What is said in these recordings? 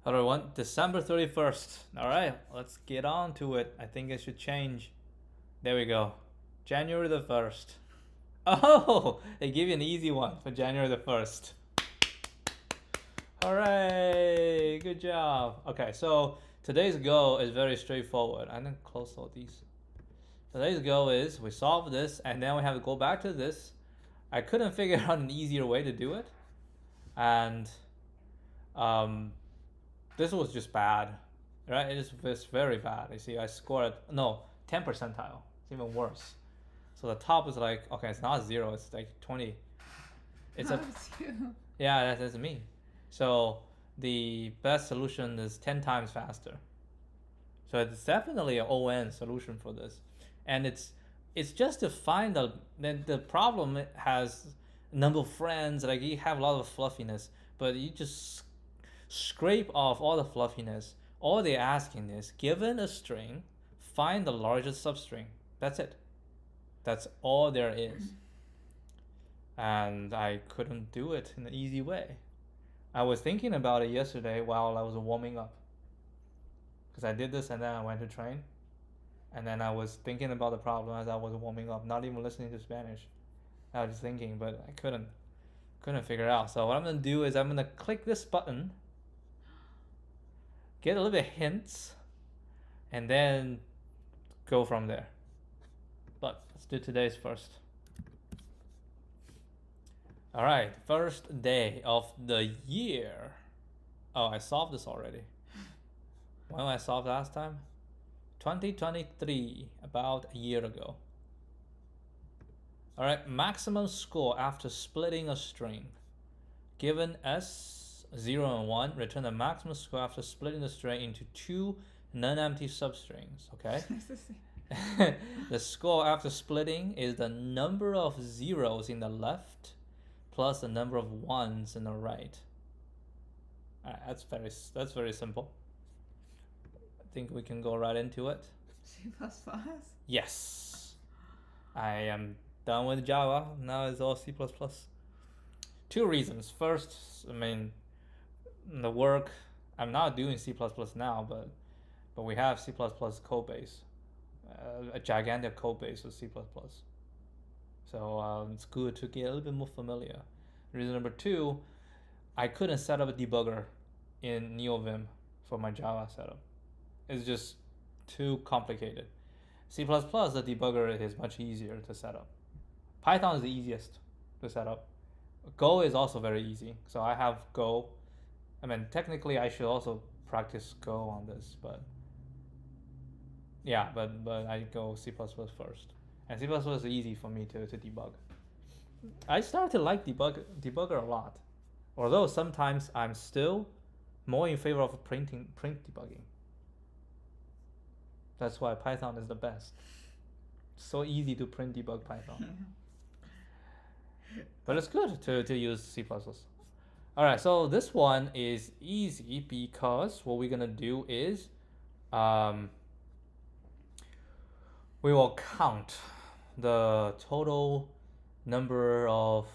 Hello everyone, December 31st. Alright, let's get on to it. I think it should change. There we go. January the 1st. Oh, they give you an easy one for January the 1st. Hooray, good job. Okay, so today's goal is very straightforward. I didn't close all these. Today's goal is we solve this and then we have to go back to this. I couldn't figure out an easier way to do it. And this was just bad, right? It's very bad. You see, I scored, no, 10 percentile. It's even worse. So the top is like, okay, it's not 0, it's like 20. It's It's you. Yeah, that's me. So the best solution is 10 times faster. So it's definitely an ON solution for this. And it's just to find the problem has a number of friends, like you have a lot of fluffiness, but you just scrape off all the fluffiness. All they're asking is, given a string, find the largest substring. That's it. That's all there is. And I couldn't do it in an easy way. I was thinking about it yesterday while I was warming up. Because I did this and then I went to train. And then I was thinking about the problem as I was warming up, not even listening to Spanish. I was just thinking, but I couldn't figure it out. So what I'm gonna do is I'm gonna click this button, get a little bit of hints, and then go from there. But let's do today's first. All right, first day of the year. Oh, I solved this already. When I solved last time? 2023, about a year ago. All right, maximum score after splitting a string. Given S 0 and 1, return the maximum score after splitting the string into two non-empty substrings, okay? The score after splitting is the number of zeros in the left plus the number of ones in the right. All right, that's very simple. I think we can go right into it. C++? Yes. I am done with Java. Now it's all C++. Two reasons. First, I mean, the work, I'm not doing C++ now, but we have C++ code base, a gigantic code base with C++. So it's good to get a little bit more familiar. Reason number two, I couldn't set up a debugger in NeoVim for my Java setup. It's just too complicated. C++, the debugger is much easier to set up. Python is the easiest to set up. Go is also very easy. So I have Go. I mean, technically I should also practice Go on this, but yeah, but I go C++ first. And C++ is easy for me to debug. I started to like debugger a lot, although sometimes I'm still more in favor of print debugging. That's why Python is the best. It's so easy to print debug Python. But it's good to use C++. Alright, so this one is easy because what we're gonna do is we will count the total number of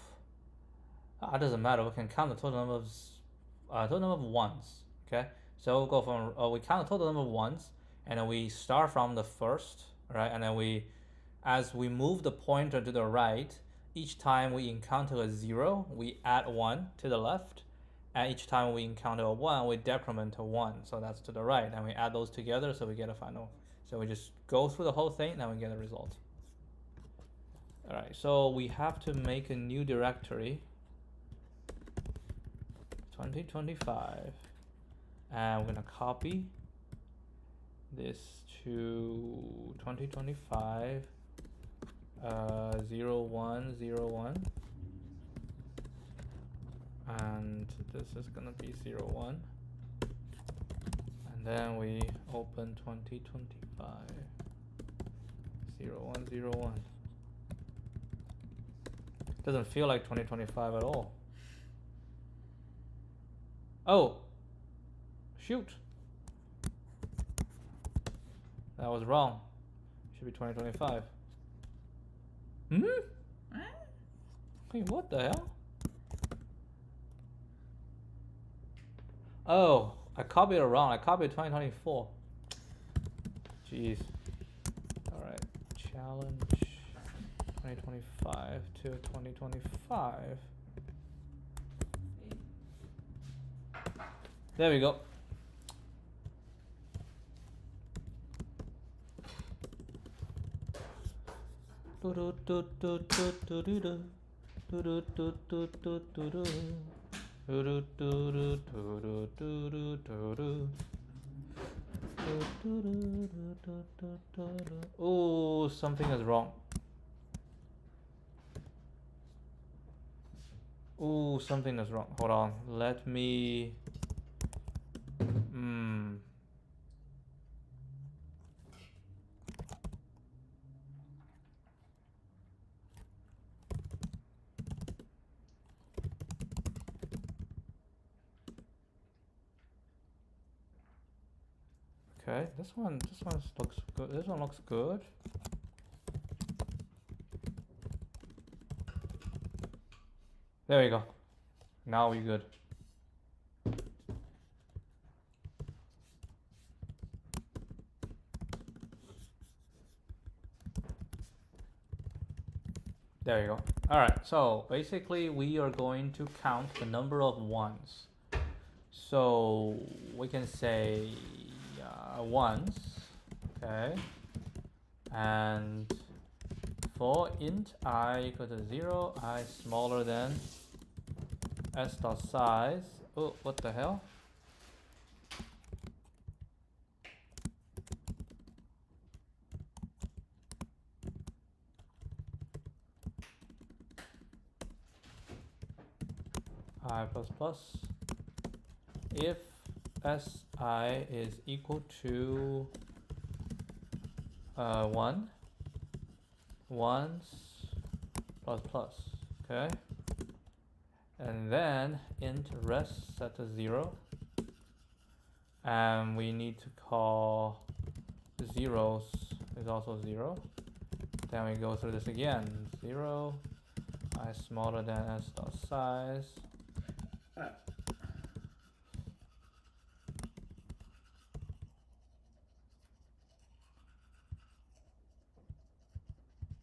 it doesn't matter, we can count the total number of ones. Okay, so we'll go from we count the total number of ones and then we start from the first, right? And then as we move the pointer to the right, each time we encounter a 0, we add 1 to the left, and each time we encounter a 1, we decrement to 1, so that's to the right, and we add those together so we get a final. So we just go through the whole thing, and we get a result. All right, so we have to make a new directory, 2025, and we're gonna copy this to 2025 0101, and this is gonna be 01, and then we open 2025 0101. Doesn't feel like 2025 at all. Oh, shoot, that was wrong. Should be 2025. Wait, what the hell? Oh, I copied it wrong. I copied 2024. Jeez. Alright. Challenge 2025 to 2025. There we go. Oh, something is wrong. Oh, something is wrong. Hold on. Let me. Okay, this one looks good. This one looks good. There we go. Now we're good. There you go. Alright, so basically we are going to count the number of ones. So we can say ones, okay, and for int I equal to 0, I smaller than s dot size. Oh, what the hell? I plus plus if si is equal to 1 ones plus plus, okay, and then int rest set to 0, and we need to call zeros is also 0. Then we go through this again. 0 I smaller than s dot size.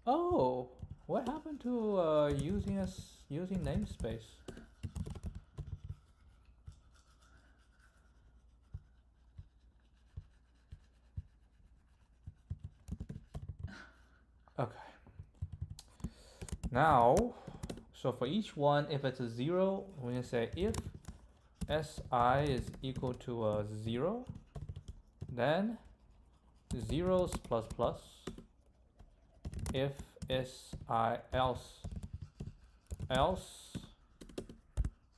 Oh, what happened to using namespace? Okay. Now, so for each one, if it's a 0, we're gonna say if si is equal to 0, then zeros plus plus. If si else,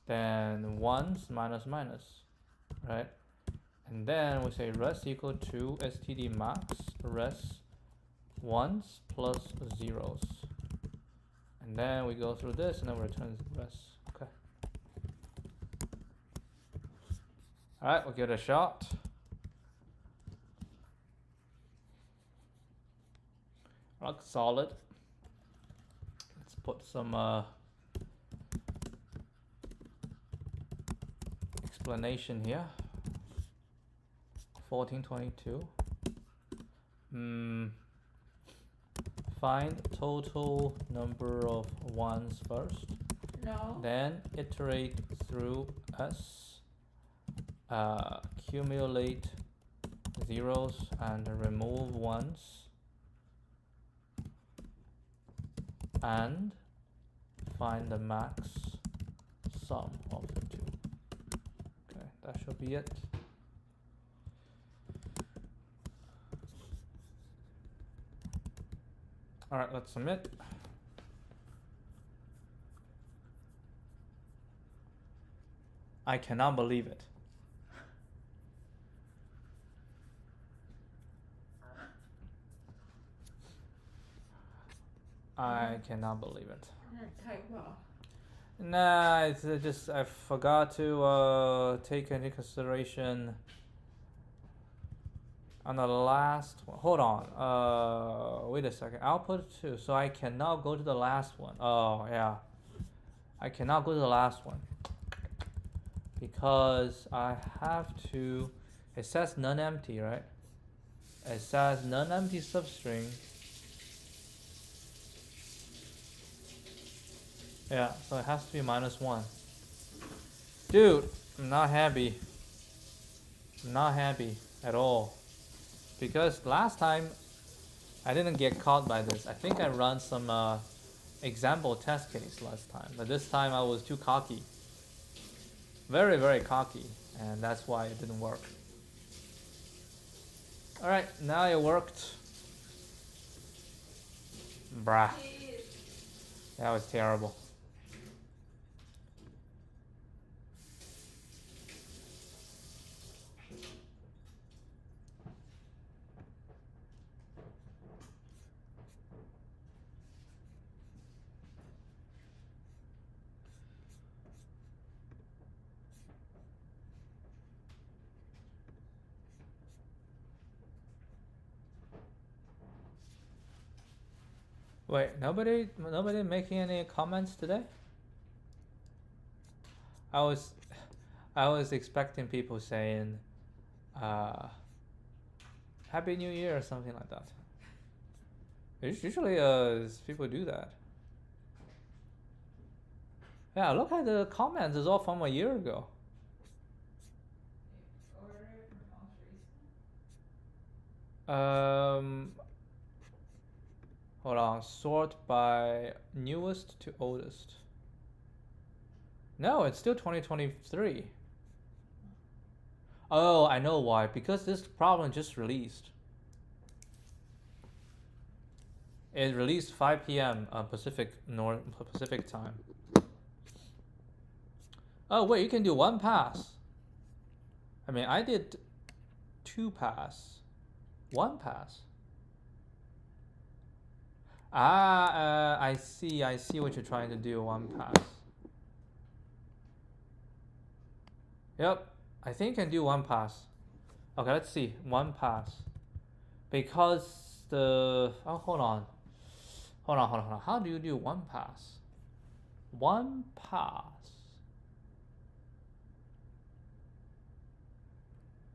then ones minus minus, right? And then we say res equal to std max res ones plus zeros, and then we go through this and then we return res. Okay. All right, we'll give it a shot. Looks solid. Let's put some explanation here. 1422. Find total number of ones first. No. Then iterate through s. Accumulate zeros and remove ones. And find the max sum of the two. Okay, that should be it. All right, let's submit. I cannot believe it. I cannot believe it. Nah, it's just I forgot to take into consideration on the last one. Hold on. Wait a second. Output 2. So I cannot go to the last one. Oh yeah, I cannot go to the last one because I have to, it says none empty, right? It says none empty substring. Yeah, so it has to be -1. Dude, I'm not happy. I'm not happy at all. Because last time I didn't get caught by this. I think I run some example test case last time, but this time I was too cocky. Very, very cocky, and that's why it didn't work. Alright, now it worked. Bruh. That was terrible. Wait, nobody making any comments today? I was expecting people saying Happy New Year or something like that. Usually people do that. Yeah, look at the comments, it's all from a year ago. Hold on, sort by newest to oldest. No, it's still 2023. Oh, I know why. Because this problem just released. It released 5 p.m. Pacific time. Oh wait, you can do 1 pass. I mean, I did 2 pass, 1 pass. I see what you're trying to do. 1 pass. Yep, I think you can do 1 pass. Okay, let's see. 1 pass. Because hold on. How do you do 1 pass? 1 pass.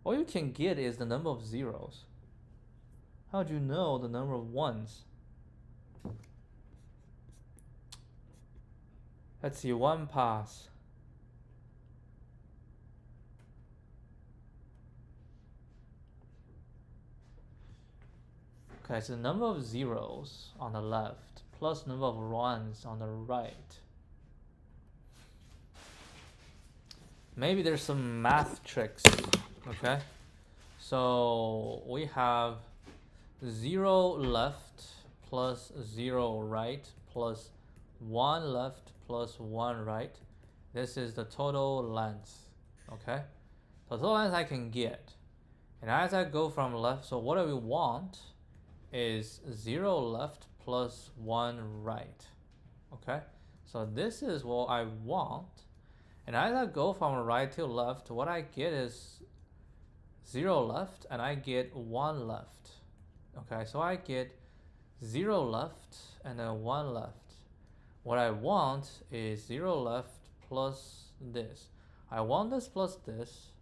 All you can get is the number of zeros. How do you know the number of ones? Let's see, 1 pass. Okay, so the number of zeros on the left plus number of ones on the right. Maybe there's some math tricks. Okay, so we have 0 left plus 0 right plus 1 left plus 1 right. This is the total length. Okay, so total length I can get, and as I go from left, so what we want is 0 left plus 1 right. Okay, so this is what I want, and as I go from right to left, what I get is 0 left and I get 1 left. Okay, so I get 0 left and then 1 left. What I want is 0 left plus this. I want this plus this,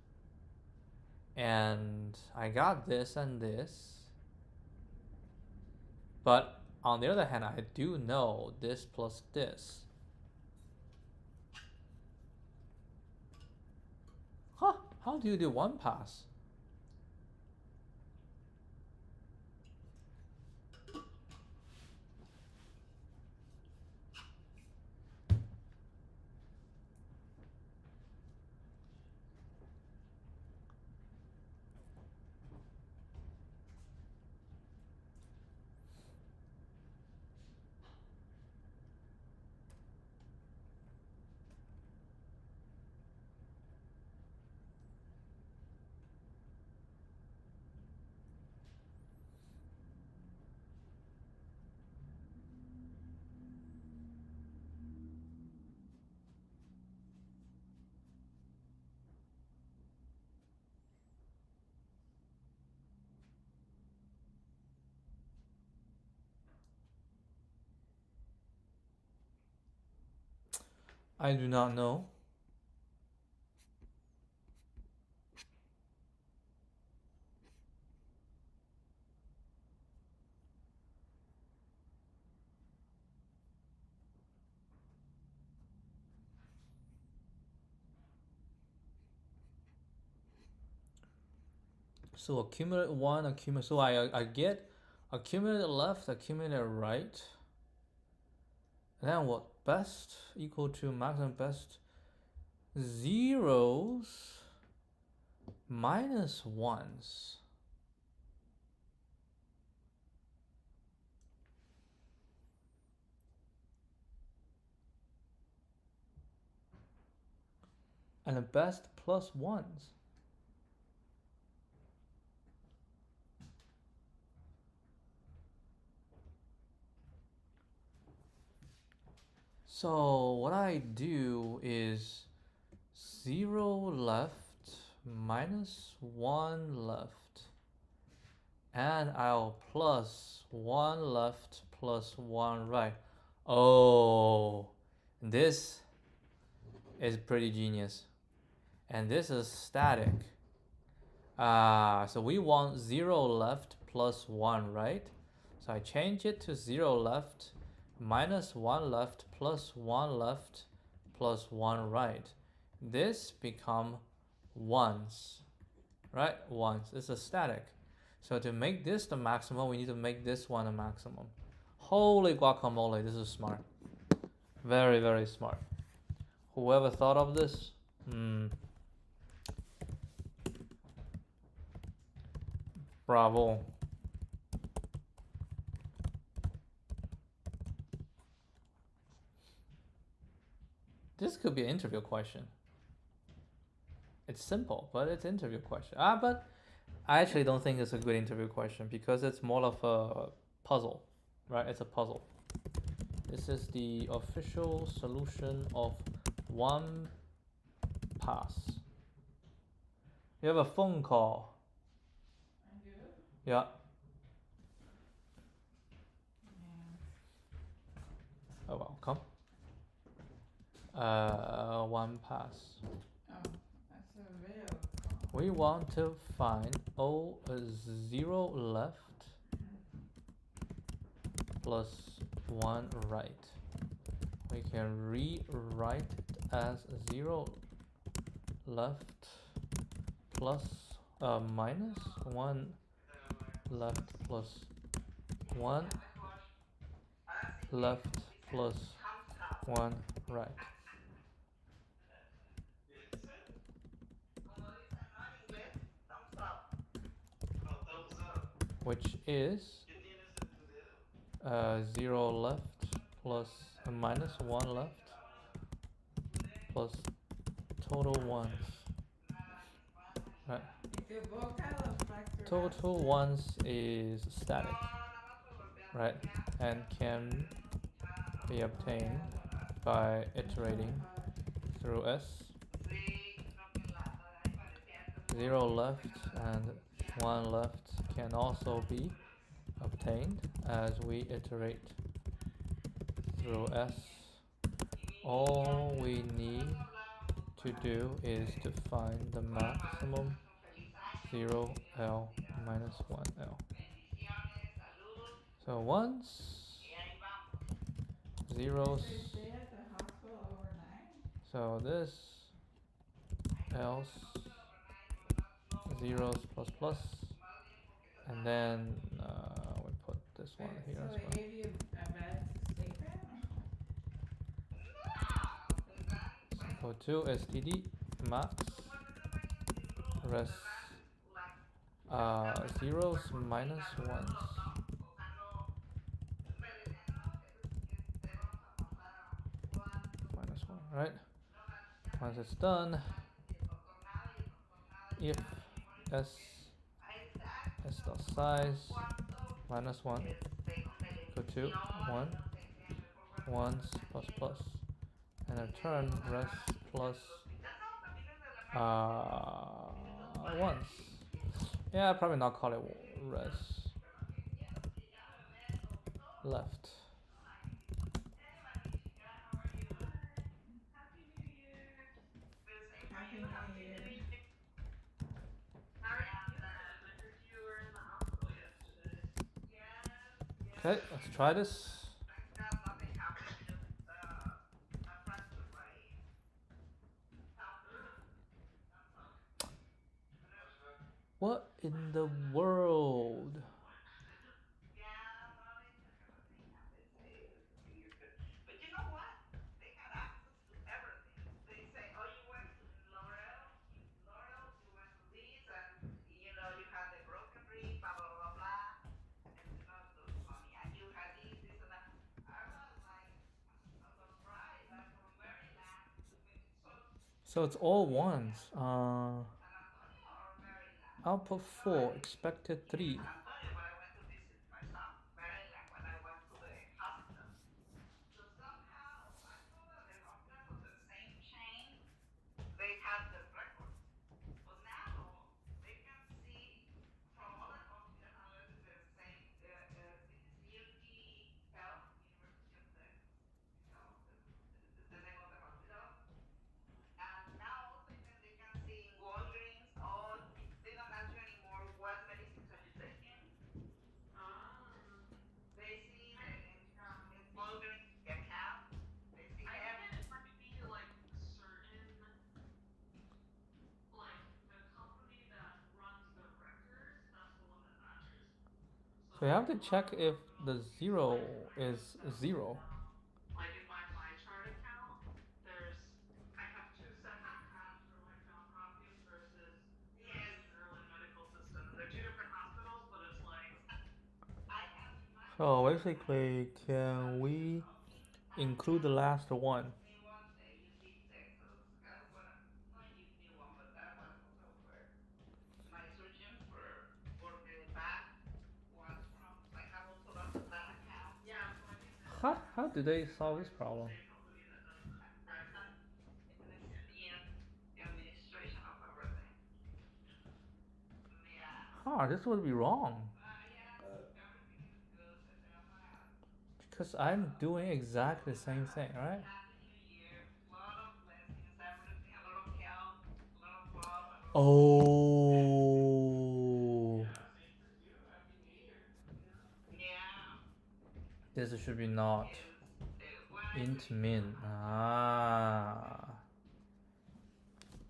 and I got this and this. But on the other hand, I do know this plus this. Huh, how do you do 1 pass? I do not know. So accumulate 1, accumulate. So I get accumulated left, accumulated right. Then what? Best equal to maximum best zeros minus ones. And the best plus ones. So what I do is 0 left minus 1 left, and I'll plus 1 left plus 1 right. Oh, this is pretty genius. And this is static. So we want 0 left plus 1 right. So I change it to 0 left minus 1 left plus 1 left plus 1 right. This become ones, right? Ones. It's a static. So to make this the maximum, we need to make this one a maximum. Holy guacamole, this is smart. Very, very smart. Whoever thought of this? Bravo. This could be an interview question. It's simple, but it's an interview question. But I actually don't think it's a good interview question because it's more of a puzzle, right? It's a puzzle. This is the official solution of one pass. You have a phone call. I do? Yeah. Oh, welcome. One pass. Oh, that's a video call. We want to find 0 left plus 1 right. We can rewrite it as 0 left plus minus 1 left plus 1 left plus 1 right. Which is 0 left plus minus 1 left plus total ones. Right. Total ones is static, right? And can be obtained by iterating through S. 0 left and 1 left can also be obtained as we iterate through S. All we need to do is to find the maximum 0L minus 1L. So once zeros, so this else zeros plus plus, and then we put this one here as well. Gave you a bad statement? Go to std max res zeros minus ones. Minus 1, right? Once it's done, if s dot size minus 1 go to 1 ones plus plus, and return res plus ones. Yeah, probably not call it res left. Happy New Year. Okay, let's try this. What in the world? Yeah, no, they check everything and they say everything is good. But you know what? They have access to everything. They say, oh, you went to L'Oreal, you went to this, and you had the broken rib, blah blah blah blah, and those funny, and you had this and that. I was like surprised. I'm from Maryland. So it's all ones. San Antonio or Maryland? Output No, 4, expected in 3. San Antonio, but I went to visit my son, Maryland, when I went to the hospital. So somehow, I thought that the hospitals of the same chain, they have the records. But now, they can see from other hospitals, unless it's the same, this is UT Health, University of Texas Health, is the name of the hospital. And now also they can see in Walgreens, all, they don't ask you anymore what medicines are you taking. They see I think in Walgreens the account. They see I think everything. it might be like certain, like the company that runs the records, that's the one that matters. So you have to Like a lot check of if the hospitals use 0 like records is that will 0. know. Like in my MyChart account, I have two separate accounts for like Johns Hopkins versus Yes, the Maryland Medical System, and they're two different hospitals, but it's like I have in my So account. basically, can we I include the have last one? me one the UT Texas. That's what not UT one, but that was also where my surgeon for the back was from. So I have also that account. yeah. So I think this How do they solve this is the problem? same company that does the records. And it's the administration of everything. Yeah. This would be wrong. Yeah. Everything is good. So I'm gonna. Because I'm doing exactly the same thing, right? Happy New Year. A lot of blessings, everything, a lot of health, a lot of love, a lot of Oh. Yeah, same for you. Happy New Year. yeah. This should be not. When I Int min.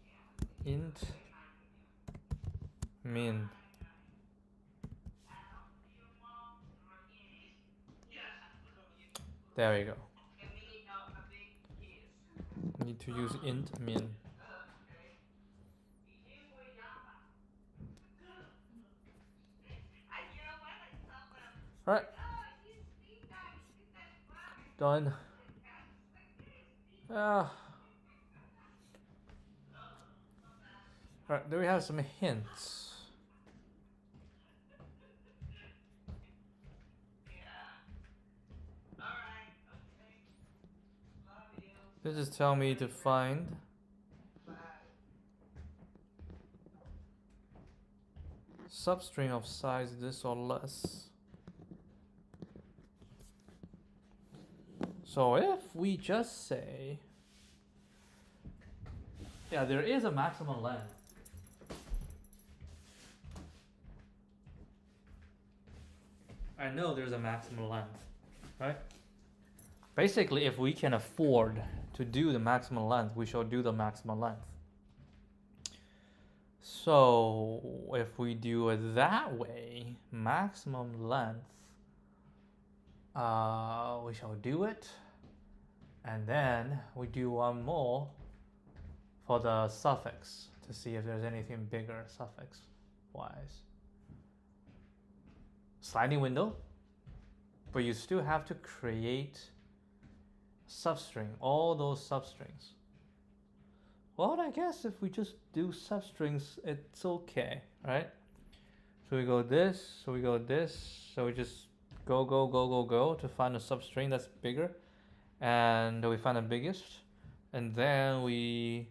yeah, Int say hi to him. min. Hi guys. And your mom, Rahini. Yes. There we go. Give me a big kiss. Need to use int min. Okay. And you know what? I tell them, Alright, oh, he's that fine. done. The cat is like, yes, speak. Ah. So bad. Alright, do we have some hints? Yeah. Alright, okay. Love you. This is tell me to find Bye. substring of size this or less. So if we just say, yeah, there is a maximum length. I know there's a maximum length, right? Basically, if we can afford to do the maximum length, we shall do the maximum length. So if we do it that way, maximum length, we shall do it, and then we do one more for the suffix to see if there's anything bigger suffix wise. Sliding window, but you still have to create substring, all those substrings. Well, I guess if we just do substrings, it's okay, right? So we go this, so we go this, so we just go to find a substring that's bigger, and we find the biggest, and then we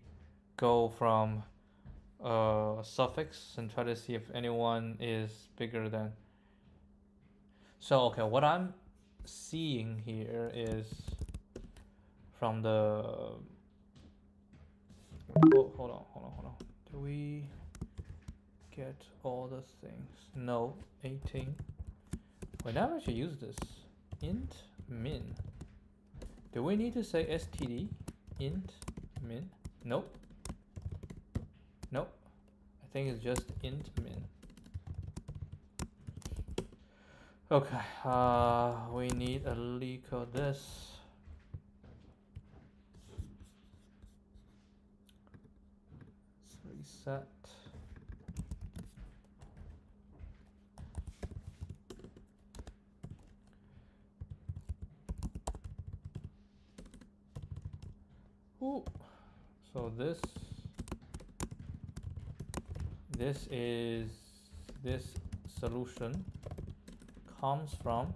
go from suffix and try to see if anyone is bigger than. So okay, what I'm seeing here is from the hold on. Do we get all the things? No, 18. We never should use this. Int min. Do we need to say std? Int min? Nope. I think it's just int min. Okay, we need a LeetCode this. Let's reset. Ooh. So this solution comes from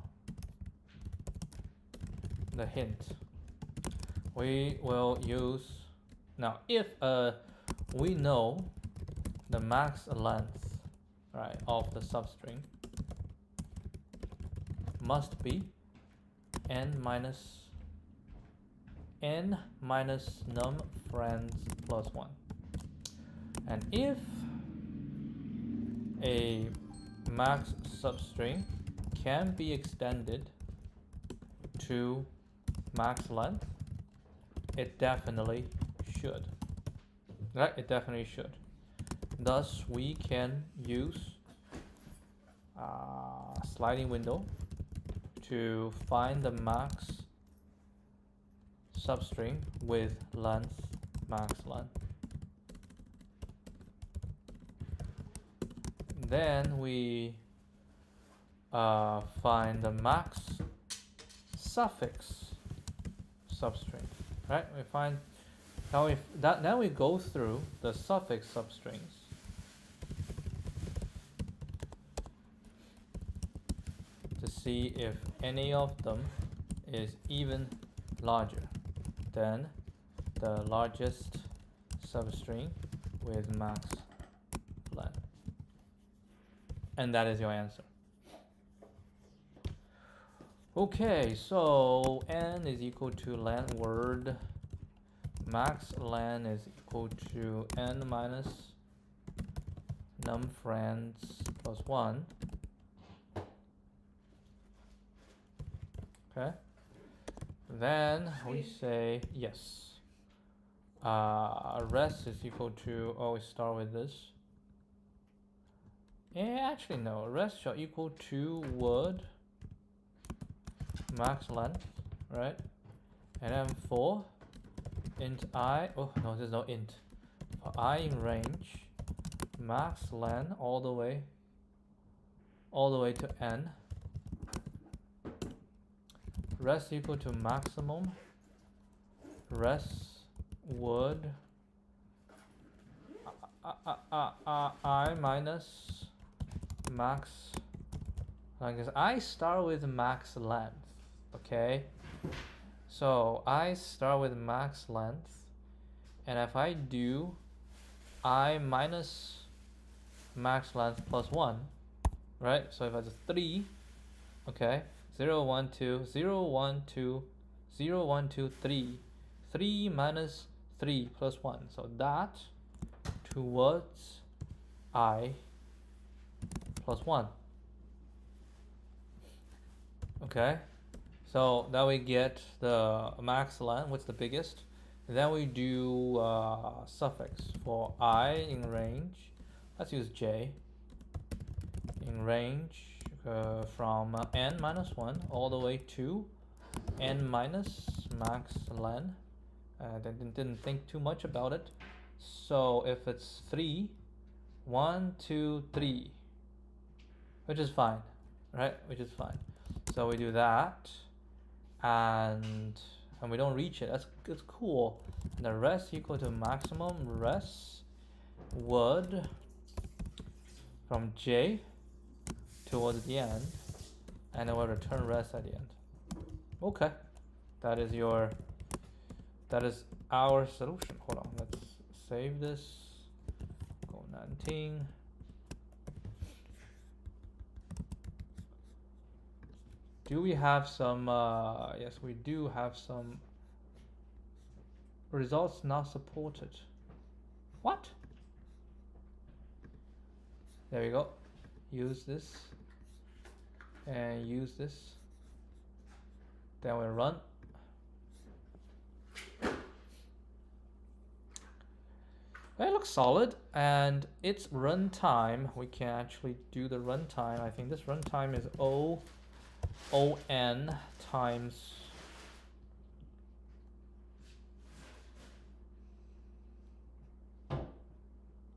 the hint. We will use now if we know the max length, right, of the substring must be n minus num friends plus 1. And if a max substring can be extended to max length, it definitely should. Right? It definitely should. Thus, we can use sliding window to find the max substring with length max length. Then we find the max suffix substring, right? We find now we go through the suffix substrings to see if any of them is even larger than the largest substring with max length. And that is your answer. Okay, so n is equal to len word. Max len is equal to n minus num friends plus 1. Okay. Then we say yes. Rest is equal to, we start with this. Actually no, rest shall equal to word max length, right? And then for int I, oh no, there's no int. For I in range, max len all the way to n. Rest equal to maximum. Rest would I minus max. I guess I start with max length. Okay, so I start with max length, and if I do I minus max length plus 1, right? So if I do 3, okay, 0 1 2 0 1 2 0 1 2 3 3 minus 3 plus 1, so that towards I plus 1. Okay, so now we get the max length, what's the biggest, and then we do suffix for I in range. Let's use j in range from n minus 1 all the way to n minus max len. Didn't think too much about it. So if it's 3, 1 2 3, which is fine, right? Which is fine. So we do that, and we don't reach it. That's cool. And the rest equal to maximum rest would from j towards the end, and then we'll return rest at the end. Okay, that is our solution. Hold on, let's save this. Go 19. Do we have some, yes we do have some results not supported. What? There we go. Use this and use this. Then we run. It looks solid, and it's runtime. We can actually do the runtime. I think this runtime is O on times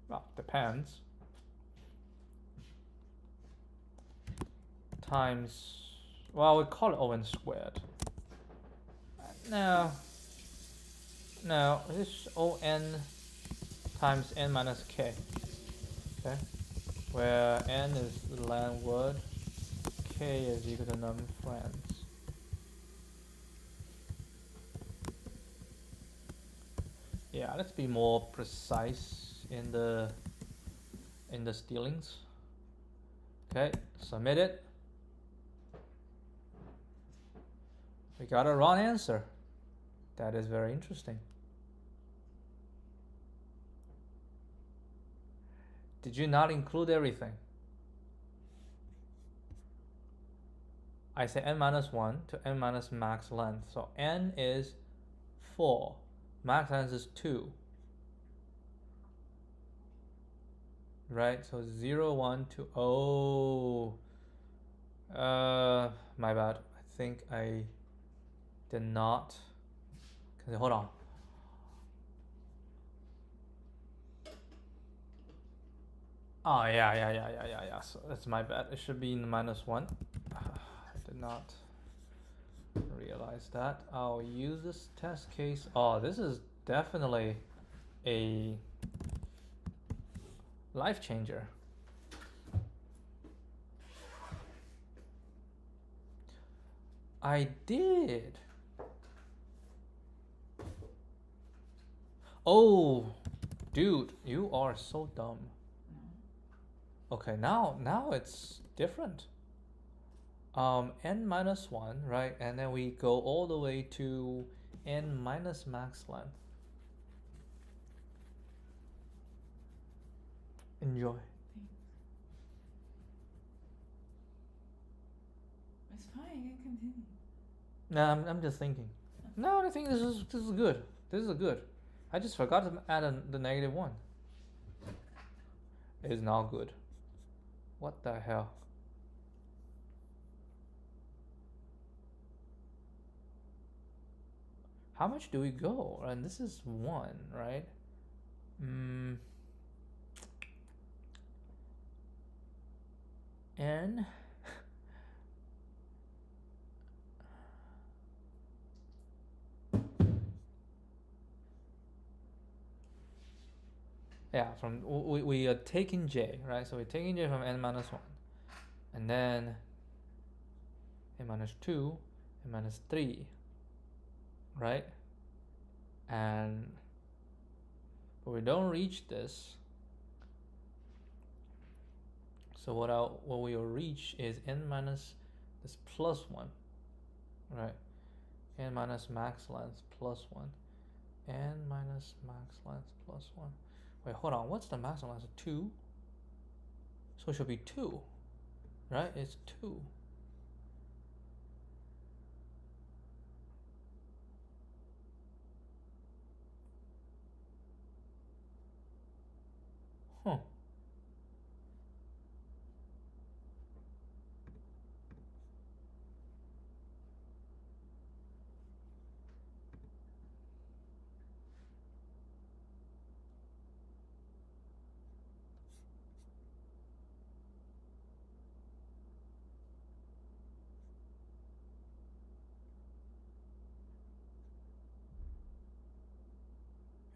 well, depends, times, well, we call it on squared. No, it's on times n minus k, okay, where n is the land word, k is equal to num friends. Yeah, let's be more precise in the stealings. Okay, submit it. We got a wrong answer. That is very interesting. Did you not include everything? I say n minus 1 to n minus max length. So n is 4. Max length is 2. Right? So 0, 1, 2. Oh. My bad. I think I did not. Hold on. Oh, yeah. So that's my bad. It should be in the minus 1. I did not realize that. I'll use this test case. Oh, this is definitely a life changer. I did. Oh, dude, you are so dumb. Okay, now it's different. N minus 1, right? And then we go all the way to n minus max length. Enjoy. It's fine, you can continue. No, I'm just thinking. No, I think this is good. This is good. I just forgot to add the negative 1. It is now good. What the hell? How much do we go? And this is 1, right? N. Yeah, from we are taking j, right? So we're taking j from n minus 1, and then n minus 2, n minus 3, right? But we don't reach this. So what we will reach is n minus this plus 1, right? N minus max length plus 1, n minus max length plus 1. Wait, hold on. What's the max length? 2. So it should be 2, right? It's 2. Huh.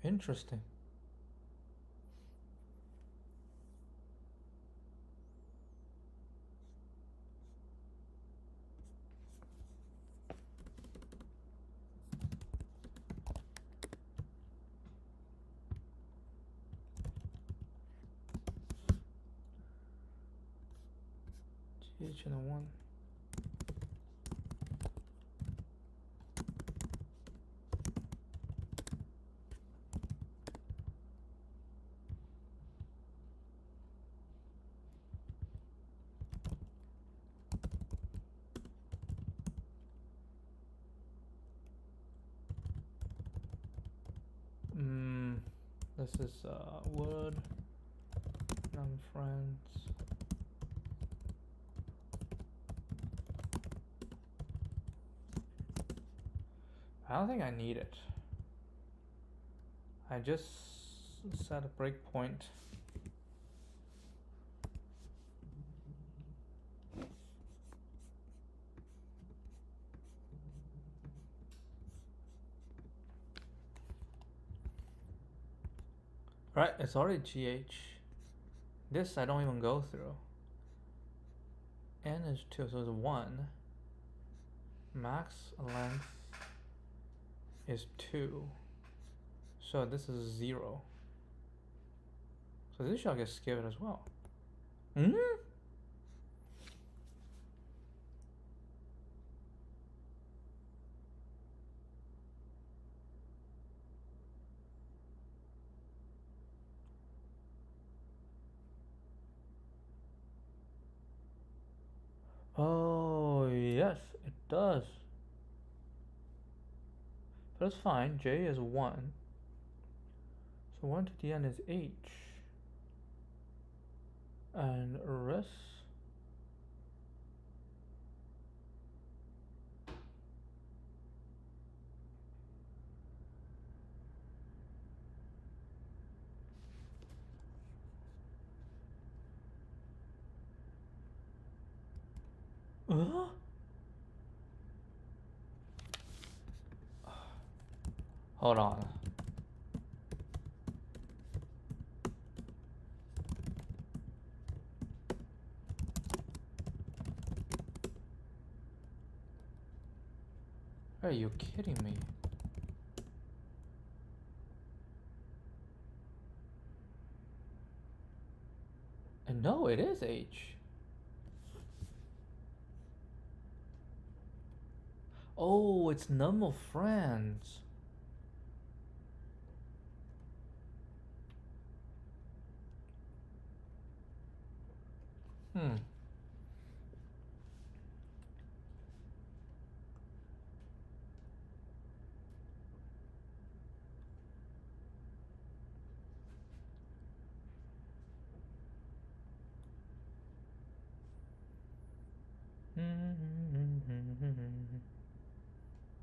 Interesting. GH and a 1. This is word num friends don't think I need it. I just set a breakpoint. Right, it's already GH. This I don't even go through. N is 2, so it's 1. Max length is 2. So this is 0. So this shall get skipped as well. Hmm? Oh, yes, it does. But it's fine. J is 1. So 1 to the n is H. And rest. Uh? Hold on. Are you kidding me? And no, it is H. Oh, it's num of friends. Hmm.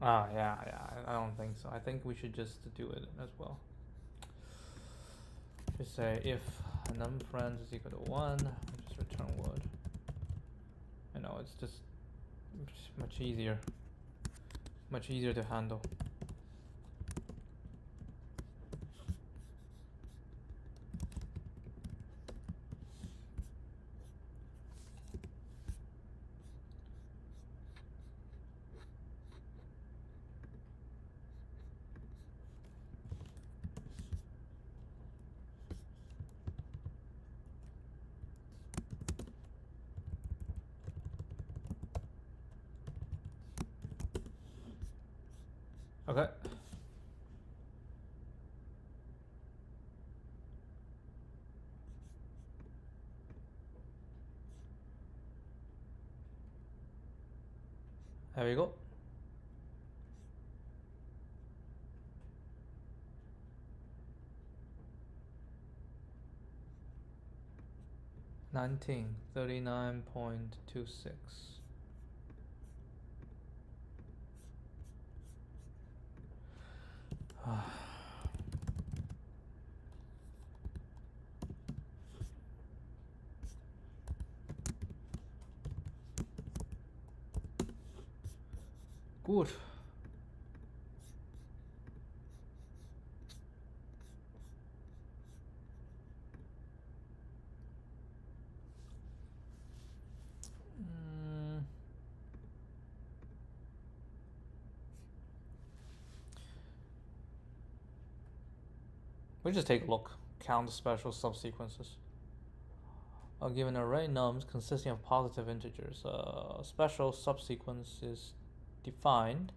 Ah, yeah, I don't think so. I think we should just do it as well. Just say if num friends is equal to 1, just return word. I know, it's just much easier. Much easier to handle. Okay. There we go. Nineteen 39.26. Good. We just take a look. Count the special subsequences. Given an array nums consisting of positive integers, a special subsequence is defined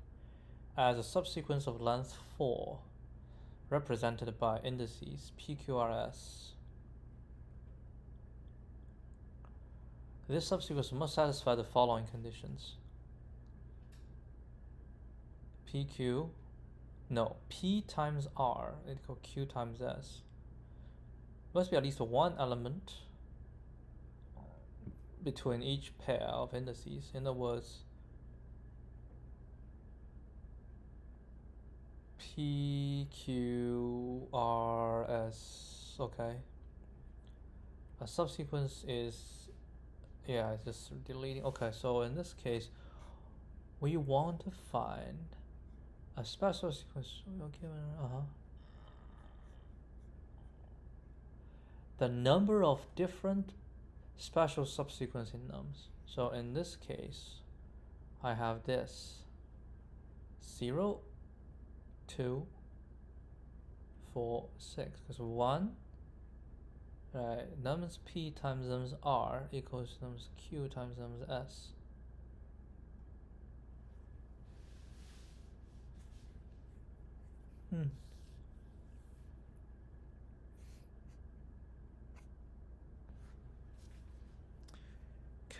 as a subsequence of length 4, represented by indices PQRS. This subsequence must satisfy the following conditions. P times R equal Q times S. Must be at least one element between each pair of indices. In other words, P, Q, R, S. Okay. A subsequence is, yeah, it's just deleting. Okay, so in this case, we want to find a special sequence. Okay, the number of different special subsequence in nums. So in this case, I have this 0, 2, 4, 6. Because 1, right, nums P times nums R equals nums Q times nums S.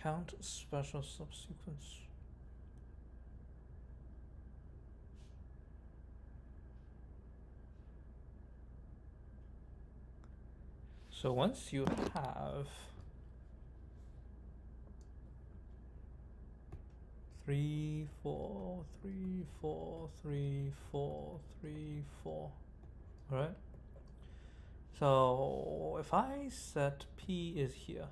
Count special subsequence. So once you have 3, 4, 3, 4, 3, 4, 3, 4, right? So if I set P is here,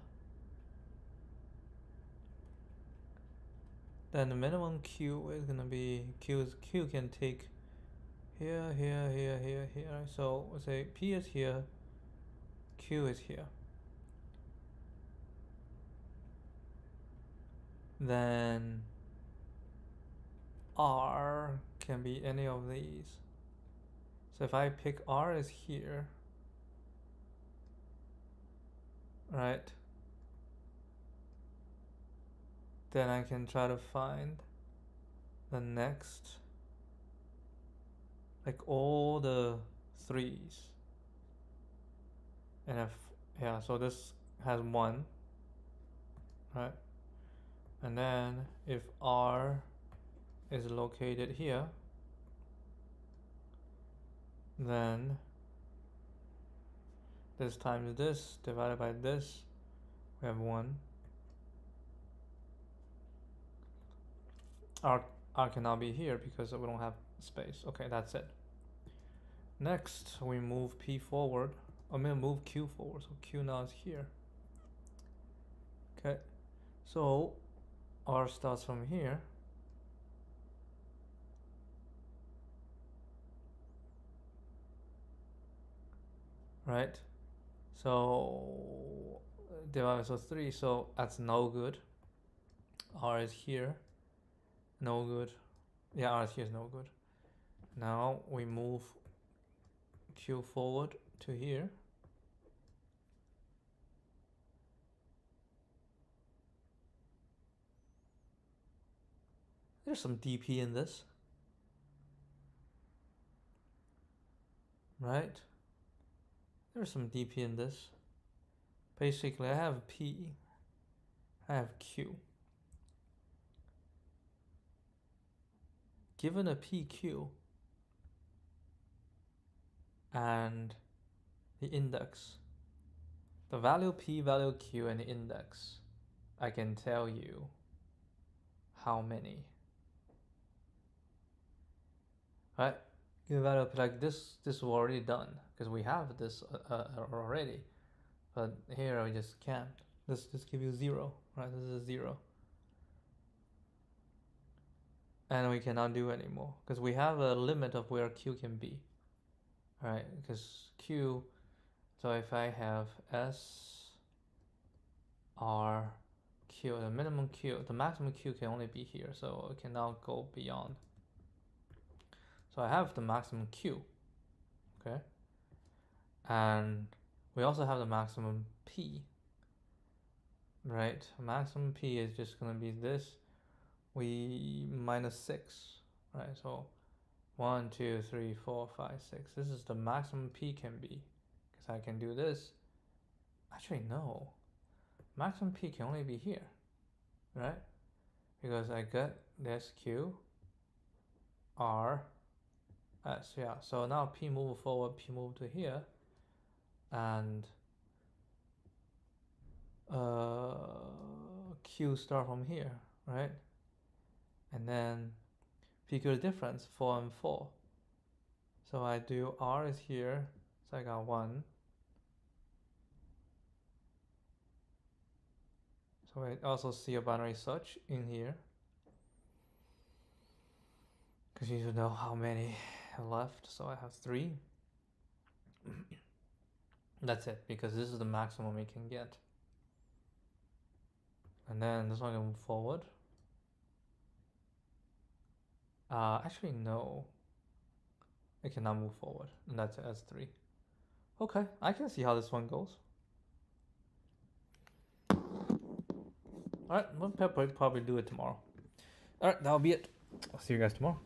then the minimum Q is gonna be Q can take here, here, here, here, here. So let's say P is here, Q is here. Then R can be any of these. So if I pick R is here, right? Then I can try to find the next, like all the 3s. And if, yeah, so this has 1, right? And then if R is located here, then this times this divided by this, we have 1. R cannot be here because we don't have space. Okay, that's it. Next, we move P forward. I'm gonna move Q forward, so Q now is here. Okay, so R starts from here. Right? So divided by 3, so that's no good. R is here, no good. Yeah, R is here is no good. Now we move Q forward to here. There's some DP in this, right? There's some DP in this. Basically, I have P, I have Q. Given a PQ and the index, the value P, value Q, and the index, I can tell you how many. Right? Give a value like this was already done because we have this already, but here we just can't. This just give you 0, right? This is a 0, and we cannot do anymore because we have a limit of where Q can be, right? Because Q, so if I have S R Q, the minimum Q, the maximum Q can only be here, so it cannot go beyond. So I have the maximum Q, okay? And we also have the maximum P, right? Maximum P is just gonna be this, we minus 6, right? So 1, 2, 3, 4, 5, 6. This is the maximum P can be, because I can do this. Actually, no. Maximum P can only be here, right? Because I get this Q, R, S, yeah. So now P move forward, P move to here, and Q start from here, right? And then PQ difference 4 and 4. So I do R is here, so I got 1. So I also see a binary search in here, because you need to know how many left. So I have 3. That's it, because this is the maximum we can get. And then this one can move forward. Actually no, it cannot move forward, and that's S3. Okay, I can see how this one goes. Alright, we'll probably do it tomorrow. Alright, that'll be it. I'll see you guys tomorrow.